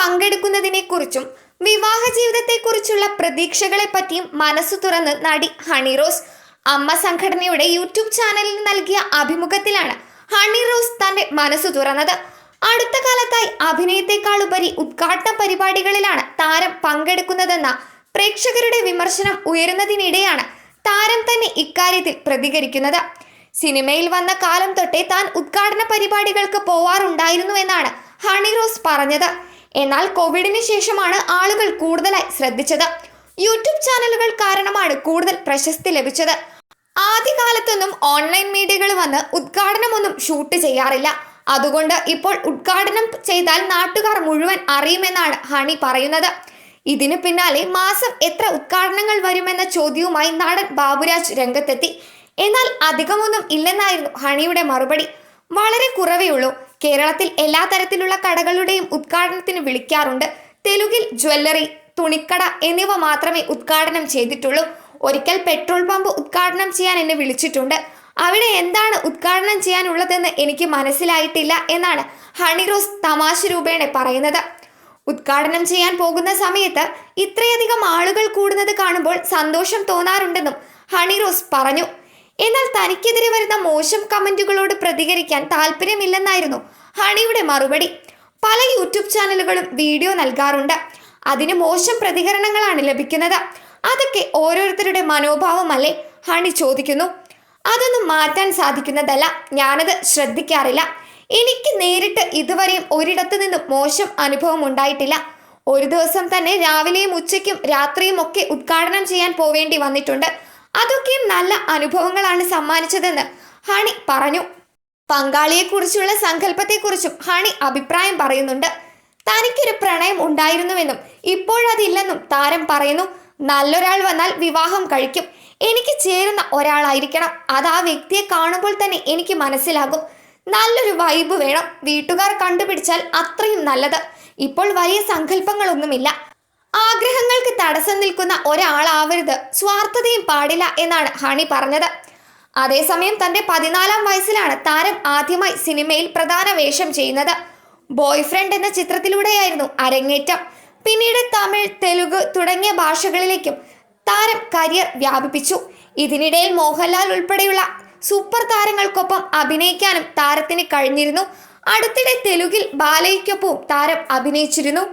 പങ്കെടുക്കുന്നതിനെക്കുറിച്ചും വിവാഹ ജീവിതത്തെക്കുറിച്ചുള്ള പ്രതീക്ഷകളെ പറ്റിയും മനസ്സു തുറന്ന് നടി ഹണി റോസ് അമ്മ സംഘടനയുടെ യൂട്യൂബ് ചാനലിൽ നൽകിയ അഭിമുഖത്തിലാണ് ഹണി റോസ് തന്റെ മനസ്സു തുറന്നത്. അടുത്ത കാലത്തായി അഭിനയത്തെക്കാളുപരി ഉദ്ഘാടന പരിപാടികളിലാണ് താരം പങ്കെടുക്കുന്നതെന്ന പ്രേക്ഷകരുടെ വിമർശനം ഉയരുന്നതിനിടെയാണ് താരം തന്നെ ഇക്കാര്യത്തിൽ പ്രതികരിക്കുന്നത്. സിനിമയിൽ വന്ന കാലം തൊട്ടേ താൻ ഉദ്ഘാടന പരിപാടികൾക്ക് പോവാറുണ്ടായിരുന്നു എന്നാണ് ഹണി റോസ് പറഞ്ഞത്. എന്നാൽ കോവിഡിന് ശേഷമാണ് ആളുകൾ കൂടുതലായി ശ്രദ്ധിച്ചത്. യൂട്യൂബ് ചാനലുകൾ കാരണമാണ് കൂടുതൽ പ്രശസ്തി ലഭിച്ചത്. ആദ്യകാലത്തൊന്നും ഓൺലൈൻ മീഡിയകൾ വന്ന് ഉദ്ഘാടനമൊന്നും ഷൂട്ട് ചെയ്യാറില്ല. അതുകൊണ്ട് ഇപ്പോൾ ഉദ്ഘാടനം ചെയ്താൽ നാട്ടുകാർ മുഴുവൻ അറിയുമെന്നാണ് ഹണി പറയുന്നത്. ഇതിനു പിന്നാലെ മാസം എത്ര ഉദ്ഘാടനങ്ങൾ വരുമെന്ന ചോദ്യവുമായി നടൻ ബാബുരാജ് രംഗത്തെത്തി. എന്നാൽ അധികമൊന്നും ഇല്ലെന്നായിരുന്നു ഹണിയുടെ മറുപടി. വളരെ കുറവേ ഉള്ളൂ. കേരളത്തിൽ എല്ലാ തരത്തിലുള്ള കടകളുടെയും ഉദ്ഘാടനത്തിന് വിളിക്കാറുണ്ട്. തെലുങ്കിൽ ജ്വല്ലറി, തുണിക്കട എന്നിവ മാത്രമേ ഉദ്ഘാടനം ചെയ്തിട്ടുള്ളൂ. ഒരിക്കൽ പെട്രോൾ പമ്പ് ഉദ്ഘാടനം ചെയ്യാൻ എന്നെ വിളിച്ചിട്ടുണ്ട്. അവിടെ എന്താണ് ഉദ്ഘാടനം ചെയ്യാനുള്ളതെന്ന് എനിക്ക് മനസ്സിലായിട്ടില്ല എന്നാണ് ഹണി റോസ് തമാശ രൂപേണ പറയുന്നത്. ഉദ്ഘാടനം ചെയ്യാൻ പോകുന്ന സമയത്ത് ഇത്രയധികം ആളുകൾ കൂടുന്നത് കാണുമ്പോൾ സന്തോഷം തോന്നാറുണ്ടെന്നും ഹണി റോസ് പറഞ്ഞു. എന്നാൽ തനിക്കെതിരെ വരുന്ന മോശം കമന്റുകളോട് പ്രതികരിക്കാൻ താല്പര്യമില്ലെന്നായിരുന്നു ഹണിയുടെ മറുപടി. പല യൂട്യൂബ് ചാനലുകളും വീഡിയോ നൽകാറുണ്ട്. അതിന് മോശം പ്രതികരണങ്ങളാണ് ലഭിക്കുന്നത്. അതൊക്കെ ഓരോരുത്തരുടെ മനോഭാവമല്ലേ? ഹണി ചോദിക്കുന്നു. അതൊന്നും മാറ്റാൻ സാധിക്കുന്നതല്ല. ഞാനത് ശ്രദ്ധിക്കാറില്ല. എനിക്ക് നേരിട്ട് ഇതുവരെയും ഒരിടത്തു നിന്നും മോശം അനുഭവം ഉണ്ടായിട്ടില്ല. ഒരു ദിവസം തന്നെ രാവിലെയും ഉച്ചയ്ക്കും രാത്രിയും ഒക്കെ ഉദ്ഘാടനം ചെയ്യാൻ പോവേണ്ടി വന്നിട്ടുണ്ട്. അതൊക്കെയും നല്ല അനുഭവങ്ങളാണ് സമ്മാനിച്ചതെന്ന് ഹണി പറഞ്ഞു. പങ്കാളിയെക്കുറിച്ചുള്ള സങ്കല്പത്തെക്കുറിച്ചും ഹണി അഭിപ്രായം പറയുന്നുണ്ട്. തനിക്കൊരു പ്രണയം ഉണ്ടായിരുന്നുവെന്നും ഇപ്പോഴതില്ലെന്നും താരം പറയുന്നു. നല്ലൊരാൾ വന്നാൽ വിവാഹം കഴിക്കും. എനിക്ക് ചേരുന്ന ഒരാളായിരിക്കണം. അത് ആ വ്യക്തിയെ കാണുമ്പോൾ തന്നെ എനിക്ക് മനസ്സിലാകും. നല്ലൊരു വൈബ് വേണം. വീട്ടുകാർ കണ്ടുപിടിച്ചാൽ അത്രയും നല്ലത്. ഇപ്പോൾ വലിയ സങ്കല്പങ്ങളൊന്നുമില്ല. ആഗ്രഹങ്ങൾക്ക് തടസ്സം നിൽക്കുന്ന ഒരാളാവരുത്. സ്വാർത്ഥതയും പാടില്ല എന്നാണ് ഹണി പറഞ്ഞത്. അതേസമയം തന്റെ 14-ാം വയസ്സിലാണ് താരം ആദ്യമായി സിനിമയിൽ പ്രധാന വേഷം ചെയ്യുന്നത്. ബോയ് ഫ്രണ്ട് എന്ന ചിത്രത്തിലൂടെയായിരുന്നു അരങ്ങേറ്റം. പിന്നീട് തമിഴ്, തെലുങ്ക് തുടങ്ങിയ ഭാഷകളിലേക്കും താരം കരിയർ വ്യാപിപ്പിച്ചു. ഇതിനിടയിൽ മോഹൻലാൽ ഉൾപ്പെടെയുള്ള സൂപ്പർ താരങ്ങൾക്കൊപ്പം അഭിനയിക്കാനും താരത്തിന് കഴിഞ്ഞിരുന്നു. അടുത്തിടെ തെലുങ്കിൽ ബാലയ്ക്കൊപ്പവും താരം അഭിനയിച്ചിരുന്നു.